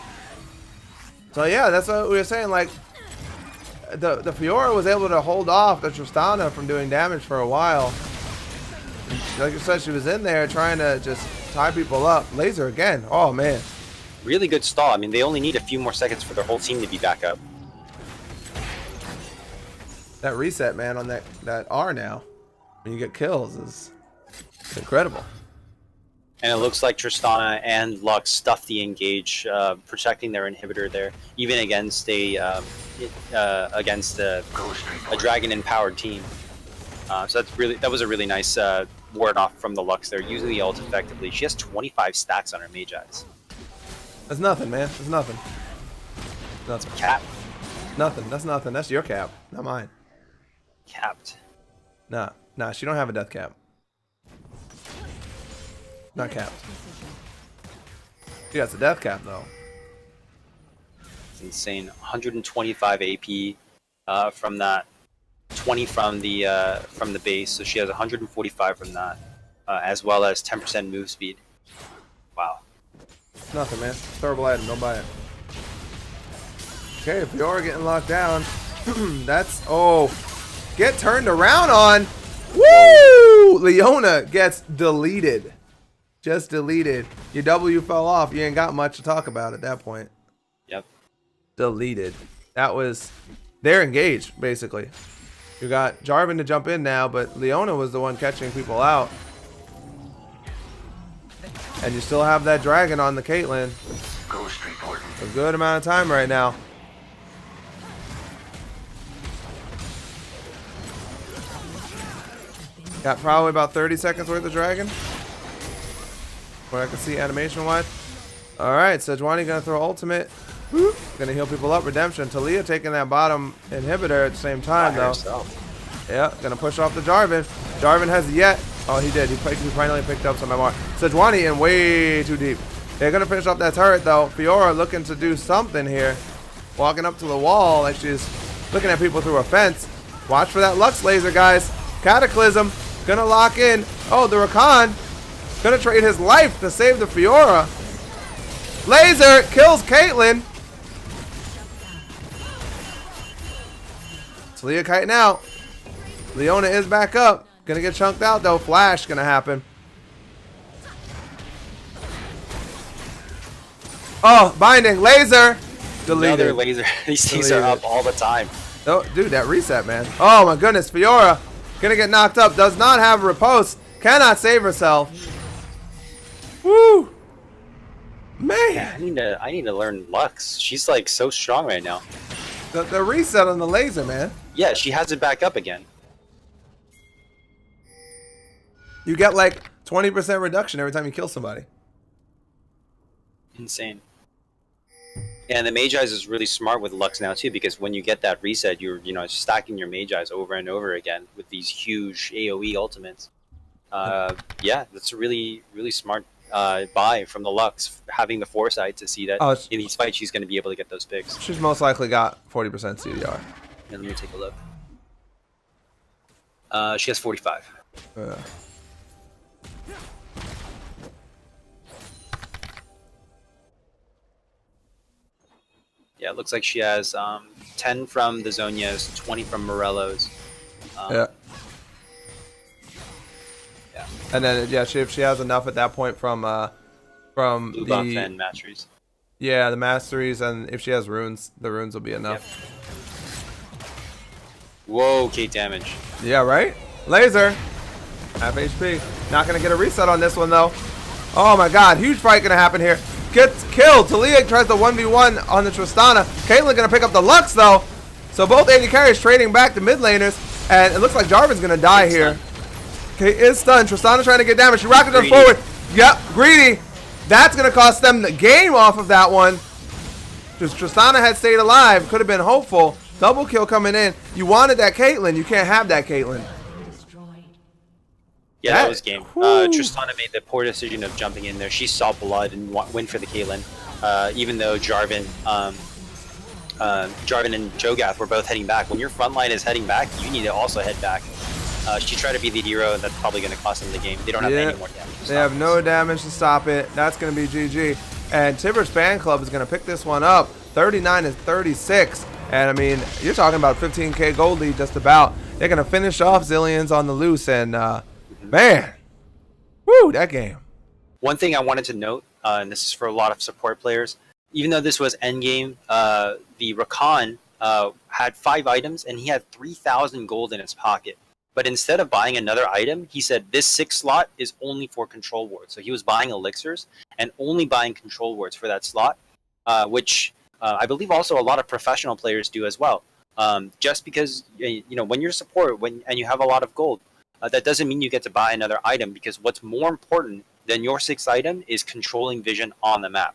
So yeah, that's what we were saying. Like the Fiora was able to hold off the Tristana from doing damage for a while. Like you said, she was in there trying to just tie people up. Laser again. Oh man. Really good stall. I mean, they only need a few more seconds for their whole team to be back up. That reset, man, on that R now, when you get kills, is incredible. And it looks like Tristana and Lux stuffed the engage, protecting their inhibitor there, even against a dragon-empowered team. So that was a really nice ward off from the Lux there, using the ult effectively. She has 25 stacks on her Mage Eyes. That's nothing, man. That's nothing. Nothing. Cap. Nothing. That's nothing. That's your cap, not mine. Capped. Nah, she don't have a death cap. Not capped. She got the death cap though. It's insane. 125 AP from that. 20 from the base, so she has 145 from that, as well as 10% move speed. Wow. Nothing, man. Terrible item. Don't buy it. Okay, if you're getting locked down, that's get turned around on. Woo! Leona gets deleted. Just deleted. Your W fell off. You ain't got much to talk about at that point. Yep. Deleted. That was. They're engaged basically. You got Jarvan to jump in now, but Leona was the one catching people out. And you still have that dragon on the Caitlyn. A good amount of time right now. Got probably about 30 seconds worth of dragon. What I can see animation wise. Alright, Sejuani gonna throw ultimate. Gonna heal people up. Redemption. Talia taking that bottom inhibitor at the same time though. Yeah, gonna push off the Jarvan. Jarvan has yet. Oh, he did. He finally picked up some MR. Sejuani in way too deep. They're gonna finish off that turret though. Fiora looking to do something here. Walking up to the wall like she's looking at people through a fence. Watch for that Lux laser, guys. Cataclysm gonna lock in. Oh, the Rakan gonna trade his life to save the Fiora. Laser kills Caitlyn. Talia kiting out. Leona is back up. Gonna get chunked out though. Flash gonna happen. Oh, binding. Laser. Deleted. Another laser. These things are up all the time. Oh, dude, that reset, man. Oh my goodness. Fiora gonna get knocked up. Does not have a riposte. Cannot save herself. Woo. Man. Yeah, I need to learn Lux. She's like so strong right now. The reset on the laser, man. Yeah, she has it back up again. You get like 20% reduction every time you kill somebody. Insane. And the Mage Eyes is really smart with Lux now too, because when you get that reset, you're stacking your Mage Eyes over and over again with these huge AOE ultimates. Yeah, that's a really smart buy from the Lux, having the foresight to see that in these fights she's going to be able to get those picks. She's most likely got 40% CDR. And let me take a look. She has 45. Yeah, it looks like she has 10 from the Zonias, 20 from Morello's. Yeah. And then if she has enough at that point from Blue buff the and masteries. Yeah, the masteries, and if she has runes, the runes will be enough. Yep. Whoa, Kate damage. Yeah, right? Laser. Half HP. Not gonna get a reset on this one though. Oh my god, huge fight gonna happen here. Gets killed. Talia tries the 1v1 on the Tristana. Caitlyn gonna pick up the Lux though. So both AD carries trading back to mid laners, and it looks like Jarvan's gonna die here. Okay, is stunned. Tristana trying to get damage. She rockets her forward. Yep, greedy. That's gonna cost them the game off of that one. Just Tristana had stayed alive, could have been hopeful. Double kill coming in. You wanted that Caitlyn. You can't have that Caitlyn. Yeah, that was game. Tristana made the poor decision of jumping in there. She saw blood and went for the Caitlyn, even though Jarvan and Jogath were both heading back. When your front line is heading back, you need to also head back. She tried to be the hero, and that's probably going to cost them the game. They don't have any more damage. They have no damage to stop it. That's going to be GG. And Tibbers Fan Club is going to pick this one up. 39-36. And I mean, you're talking about 15k gold lead just about. They're going to finish off Zillions on the loose, and man, woo, that game. One thing I wanted to note, and this is for a lot of support players, even though this was endgame, the Rakan had 5 items, and he had 3,000 gold in his pocket. But instead of buying another item, he said this 6 slot is only for control wards. So he was buying elixirs and only buying control wards for that slot, which I believe also a lot of professional players do as well. Just because when you're support and you have a lot of gold, that doesn't mean you get to buy another item, because what's more important than your 6th item is controlling vision on the map.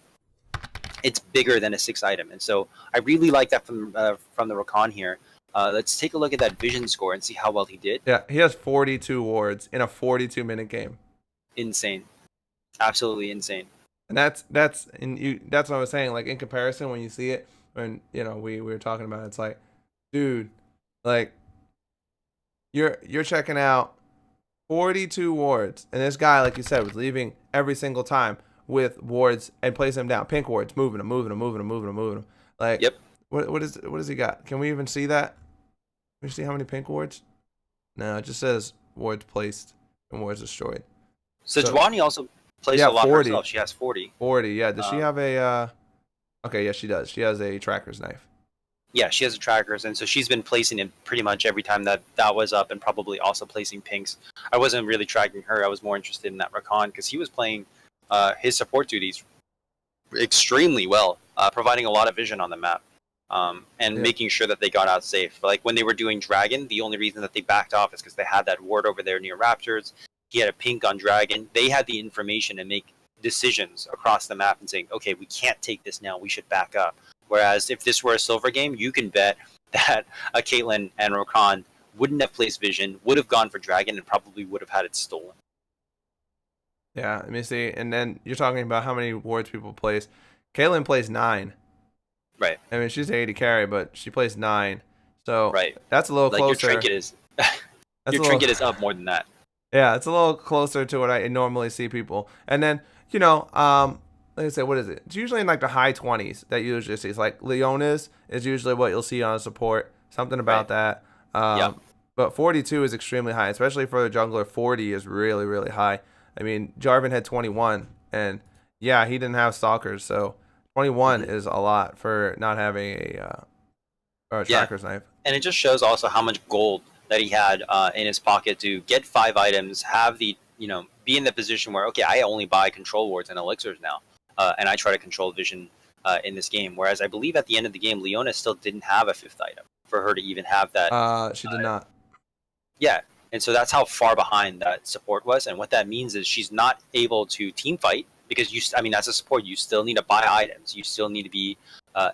It's bigger than a 6th item, and so I really like that from the Rakan here. Let's take a look at that vision score and see how well he did. Yeah, he has 42 wards in a 42-minute game. Insane, absolutely insane. And that's what I was saying. Like, in comparison, when you see it, when we were talking about it, it's like, dude, like you're checking out 42 wards, and this guy, like you said, was leaving every single time with wards and placing them down, pink wards, moving them. Like, yep. What does he got? Can we even see that? Can we see how many pink wards? No, it just says wards placed and wards destroyed. Sejuani also plays a lot 40. herself. She has 40. 40, yeah. Does she have a... Okay, yeah, she does. She has a tracker's knife. Yeah, she has a trackers, and so she's been placing it pretty much every time that was up, and probably also placing pinks. I wasn't really tracking her. I was more interested in that Rakan, because he was playing his support duties extremely well, providing a lot of vision on the map. And making sure that they got out safe. Like when they were doing Dragon, the only reason that they backed off is because they had that ward over there near Raptors. He had a pink on Dragon. They had the information to make decisions across the map and saying, okay, we can't take this now, we should back up. Whereas if this were a silver game, you can bet that a Caitlyn and Rakan wouldn't have placed Vision, would have gone for Dragon, and probably would have had it stolen. Yeah, let me see. And then you're talking about how many wards people place. Caitlyn plays 9. Right. I mean, she's an 80 carry, but she plays 9. So Right. that's a little Like closer. your trinket is is up more than that. Yeah, it's a little closer to what I normally see people. And then, like I said, what is it? It's usually in like the high 20s that you usually see. It's like Leona's is usually what you'll see on a support. Something about that. Yeah. But 42 is extremely high, especially for a jungler. 40 is really, really high. I mean, Jarvan had 21, and yeah, he didn't have stalkers, so 21 is a lot for not having a tracker's knife. And it just shows also how much gold that he had in his pocket to get 5 items, have the, be in the position where, okay, I only buy control wards and elixirs now, and I try to control Vision in this game. Whereas I believe at the end of the game, Leona still didn't have a 5th item for her to even have that. She did not. Yeah. And so that's how far behind that support was. And what that means is she's not able to team fight because as a support, you still need to buy items. You still need to be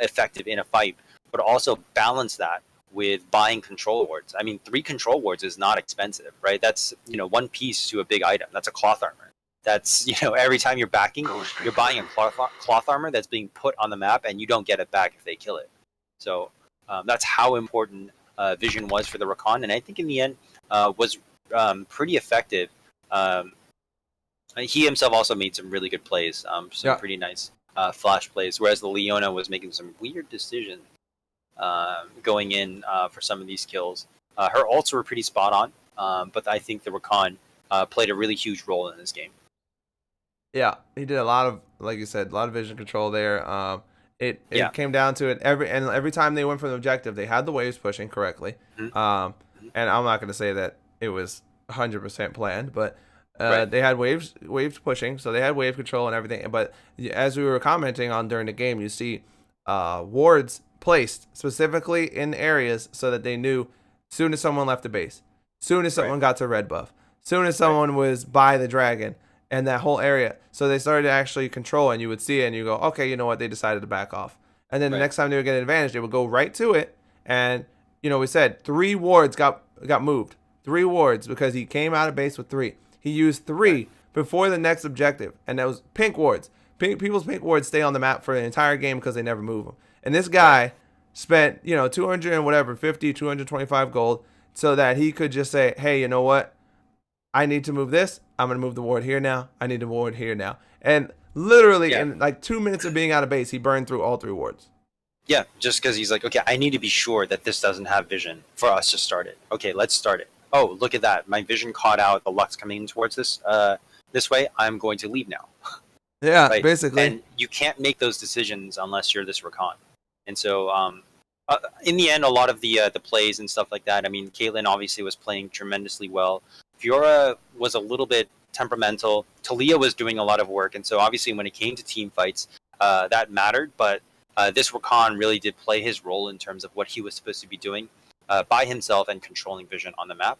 effective in a fight, but also balance that with buying control wards. I mean, 3 control wards is not expensive, right? That's, 1 piece to a big item. That's a cloth armor. That's, every time you're backing, you're buying a cloth armor that's being put on the map and you don't get it back if they kill it. So that's how important Vision was for the Rakan. And I think in the end, was pretty effective. He himself also made some really good plays, pretty nice flash plays, whereas the Leona was making some weird decisions going in for some of these kills. Her ults were pretty spot on, but I think the Rakan played a really huge role in this game. Yeah, he did a lot of, like you said, a lot of vision control there. It came down to it every time they went for the objective, they had the waves pushing correctly. And I'm not going to say that it was 100% planned, but they had waves pushing, so they had wave control and everything. But as we were commenting on during the game, you see wards placed specifically in areas so that they knew soon as someone left the base, soon as someone got to red buff, soon as someone was by the dragon, and that whole area. So they started to actually control, and you would see it, and you go, okay, you know what? They decided to back off. And then the next time they would get an advantage, they would go right to it. And, we said 3 wards got moved. 3 wards because he came out of base with 3. He used 3 before the next objective, and that was pink wards. People's pink wards stay on the map for the entire game because they never move them. And this guy spent, 200 and whatever, 50, 225 gold so that he could just say, hey, you know what? I need to move this. I'm going to move the ward here now. I need the ward here now. And literally in like 2 minutes of being out of base, he burned through all 3 wards. Yeah, just because he's like, okay, I need to be sure that this doesn't have vision for us to start it. Okay, let's start it. Oh, look at that. My vision caught out the Lux coming in towards this way. I'm going to leave now. Yeah, right? Basically. And you can't make those decisions unless you're this Rakan. And so in the end, a lot of the plays and stuff like that, I mean, Caitlyn obviously was playing tremendously well. Fiora was a little bit temperamental. Talia was doing a lot of work. And so obviously when it came to team fights, that mattered. But this Rakan really did play his role in terms of what he was supposed to be doing by himself and controlling vision on the map.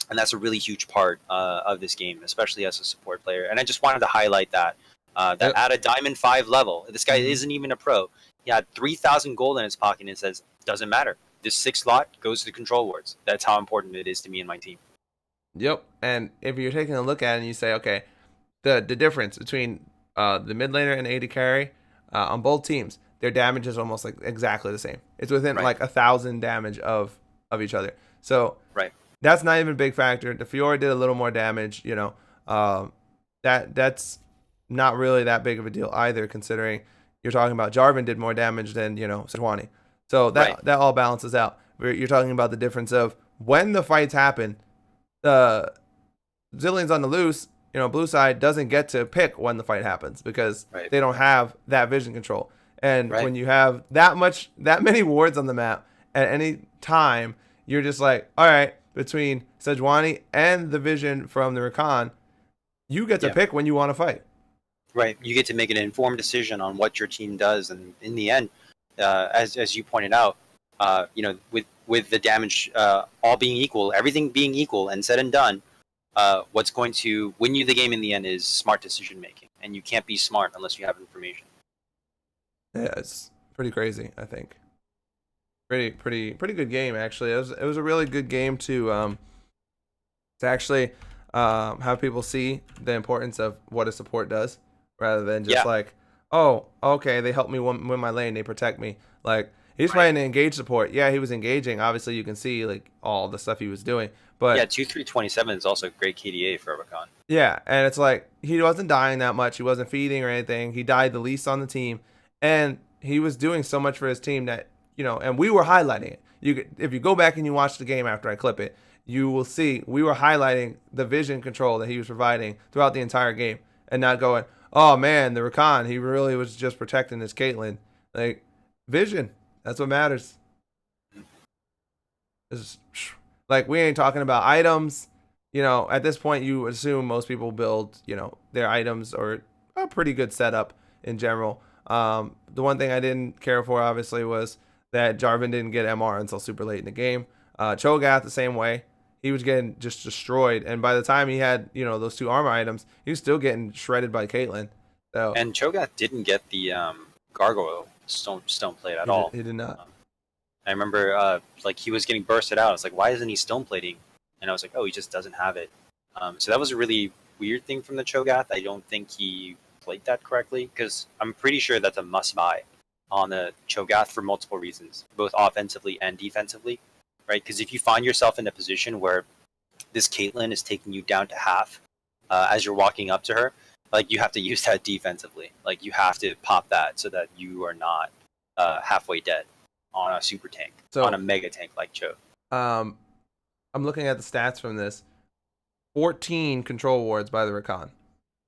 And that's a really huge part of this game, especially as a support player. And I just wanted to highlight that at a Diamond 5 level, this guy isn't even a pro. He had 3,000 gold in his pocket and it says, doesn't matter. This 6th slot goes to the control wards. That's how important it is to me and my team. Yep. And if you're taking a look at it and you say, okay, the difference between the mid laner and AD carry on both teams, their damage is almost like exactly the same. It's within like 1,000 damage of each other. So that's not even a big factor. The Fiora did a little more damage, that's not really that big of a deal either, considering you're talking about Jarvan did more damage than, Sejuani. So that all balances out. You're talking about the difference of when the fights happen, the Zillion's on the loose, blue side doesn't get to pick when the fight happens because they don't have that vision control. And when you have that many wards on the map at any time, you're just like, all right, between Sejuani and the vision from the Rakan, you get to pick when you want to fight. Right. You get to make an informed decision on what your team does. And in the end, as you pointed out, with the damage all being equal, everything being equal and said and done, what's going to win you the game in the end is smart decision making. And you can't be smart unless you have information. Yeah, it's pretty crazy, I think. Pretty good game actually. It was a really good game to actually have people see the importance of what a support does, rather than just Yeah, like, oh, okay, they help me win my lane, they protect me. Like he's right. playing an engaged support. Yeah, he was engaging. Obviously, you can see like all the stuff he was doing, Yeah, but 2327 is also a great KDA for Rakan. yeah, and it's like he wasn't dying that much. He wasn't feeding or anything. He died the least on the team, and he was doing so much for his team that and we were highlighting it. If you go back and you watch the game after I clip it, you will see we were highlighting the vision control that he was providing throughout the entire game, and not going, "Oh man, the Rakan, he really was just protecting his Caitlyn." Like vision, that's what matters. It's, like we ain't talking about items. At this point, you assume most people build, their items or a pretty good setup in general. The one thing I didn't care for, obviously, was that Jarvan didn't get MR until super late in the game. Cho'Gath the same way. He was getting just destroyed, and by the time he had, those two armor items, he was still getting shredded by Caitlyn. So And Cho'Gath didn't get the gargoyle stone plate at all. he did not. I remember like he was getting bursted out. I was like, why isn't he stone plating? And I was like, oh, he just doesn't have it. So that was a really weird thing from the Cho'Gath. I don't think he played that correctly, because I'm pretty sure that's a must buy on the Cho'Gath for multiple reasons, both offensively and defensively, right? Because if you find yourself in a position where this Caitlyn is taking you down to half as you're walking up to her, like you have to use that defensively. Like you have to pop that so that you are not halfway dead on a super tank, on a mega tank like Cho. I'm looking at the stats from this. 14 control wards by the Rakan.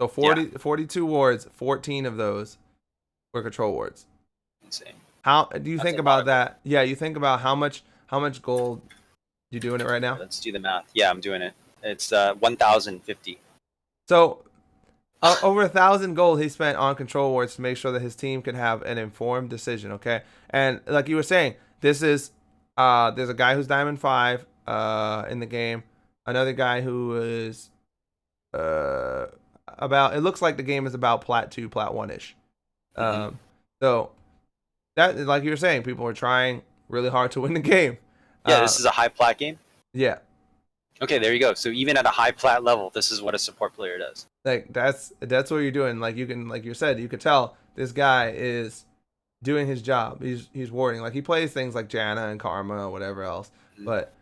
So 42 wards, 14 of those were control wards. Insane. How do you think about that? Yeah, you think about how much gold you doing it right now? Let's do the math. Yeah, I'm doing it. It's 1,050. So over 1,000 gold he spent on control wards to make sure that his team could have an informed decision. Okay, and like you were saying, this is there's a guy who's Diamond 5 in the game, another guy who is about. It looks like the game is about Plat 2, Plat 1 ish. So that, like you were saying, people are trying really hard to win the game. Yeah, this is a high plat game. Yeah. Okay, there you go. So even at a high plat level, this is what a support player does. Like that's what you're doing. Like you can, like you said, you could tell this guy is doing his job. He's warding. Like he plays things like Janna and Karma or whatever else. But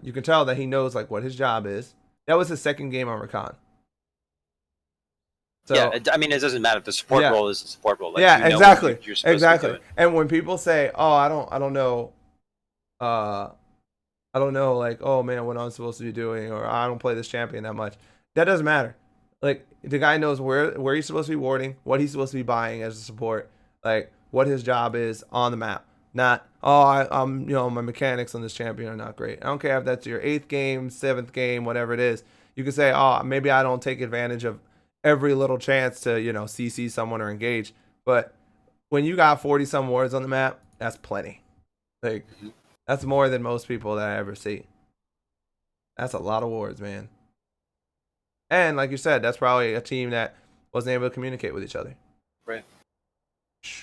you can tell that he knows like what his job is. That was his second game on Rakan. So, yeah, I mean, it doesn't matter. The support role is a support role. Like, yeah, you know exactly. You're supposed to be doing. And when people say, "Oh, I don't know," I don't know, like, "Oh man, what I'm supposed to be doing," or "I don't play this champion that much," that doesn't matter. Like the guy knows where he's supposed to be warding, what he's supposed to be buying as a support, like what his job is on the map. Not, oh, I'm my mechanics on this champion are not great. I don't care if that's your 8th game, 7th game, whatever it is. You can say, oh, maybe I don't take advantage of every little chance to CC someone or engage. But when you got 40 some wards on the map, that's plenty. Like that's more than most people that I ever see. That's a lot of wards, man. And like you said, that's probably a team that wasn't able to communicate with each other. Right.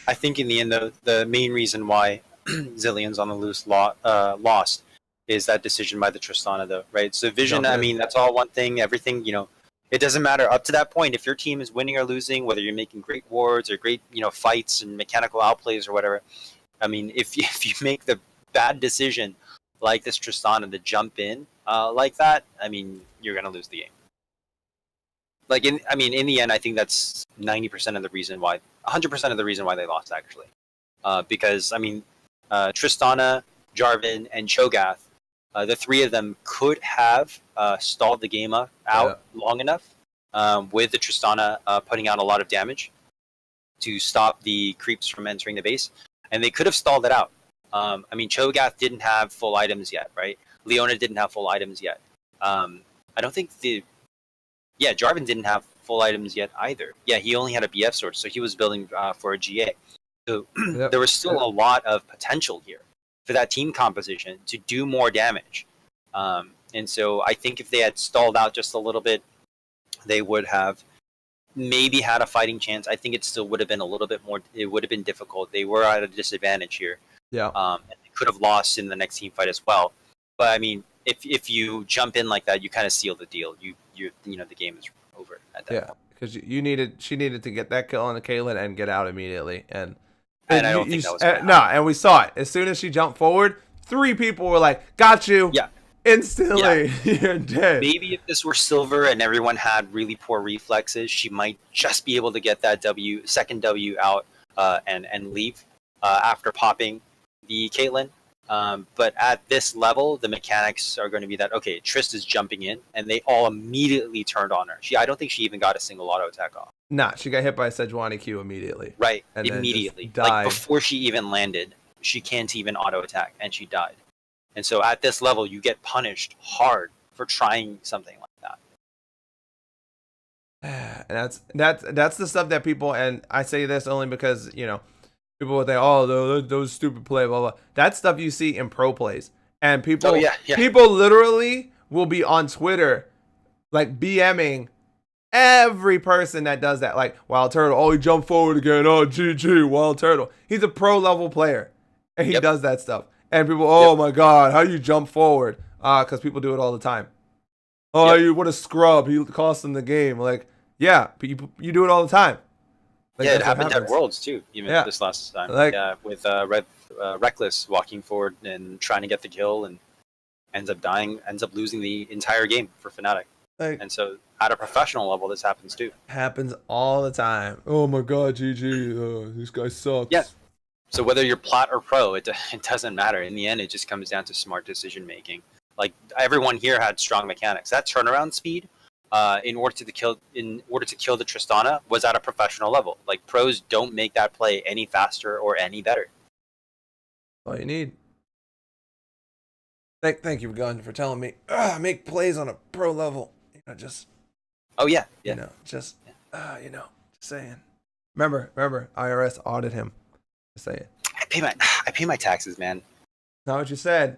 I think in the end, though, the main reason why Zillion's on the loose lost is that decision by the Tristana, though, right? So vision, I mean, that's all one thing. Everything, it doesn't matter up to that point. If your team is winning or losing, whether you're making great wards or great, fights and mechanical outplays or whatever, I mean, if you make the bad decision like this Tristana to jump in like that, I mean, you're going to lose the game. Like, in the end, I think that's 90% of the reason why, 100% of the reason why they lost, actually. Because, Tristana, Jarvan, and Cho'Gath, the three of them could have stalled the game out long enough with the Tristana putting out a lot of damage to stop the creeps from entering the base. And they could have stalled it out. Cho'Gath didn't have full items yet, right? Leona didn't have full items yet. I don't think Jarvan didn't have full items yet either. Yeah, he only had a BF sword, so he was building for a GA. So there was still a lot of potential here for that team composition to do more damage. And so I think if they had stalled out just a little bit, they would have maybe had a fighting chance. I think it still would have been a little bit more. It would have been difficult. They were at a disadvantage here. Yeah. And they could have lost in the next team fight as well. But I mean, if you jump in like that, you kind of seal the deal. You know the game is over at that point. Because she needed to get that kill on the Caitlyn and get out immediately, and I don't think that was no, and we saw it as soon as she jumped forward. 3 people were like, "Got you!" Yeah, instantly. You're dead. Maybe if this were silver and everyone had really poor reflexes, she might just be able to get that second W out and leave after popping the Caitlyn. But at this level, the mechanics are going to be that, okay, Trist is jumping in, and they all immediately turned on her. I don't think she even got a single auto attack off. Nah, she got hit by a Sejuani Q immediately. Right, and immediately. Like before she even landed, she can't even auto attack, and she died. And so at this level, you get punished hard for trying something like that. And that's the stuff that people, and I say this only because, you know, people will say, "Oh, those stupid play, blah blah." That stuff you see in pro plays, and people, people literally will be on Twitter, like BMing every person that does that. Like Wild Turtle, oh, he jumped forward again. Oh, GG, Wild Turtle. He's a pro level player, and he does that stuff. And people, oh my God, how you jump forward? Because people do it all the time. Oh, what a scrub! He cost them the game. Like, yeah, you do it all the time. Like, it happened at Worlds too, even this last time. Like, with Reckless walking forward and trying to get the kill and ends up losing the entire game for Fnatic. Like, and so at a professional level, this happens too. Happens all the time. Oh my God, GG, this guy sucks. Yeah. So whether you're plat or pro, it doesn't matter. In the end, it just comes down to smart decision making. Like everyone here had strong mechanics. That turnaround speed, in order to kill the Tristana, was at a professional level. Like pros don't make that play any faster or any better. All you need. Thank you, Gunn, for telling me. Make plays on a pro level. You know, just. Oh yeah. You know, just saying. Remember, IRS audited him. Just saying. I pay my taxes, man. Not what you said.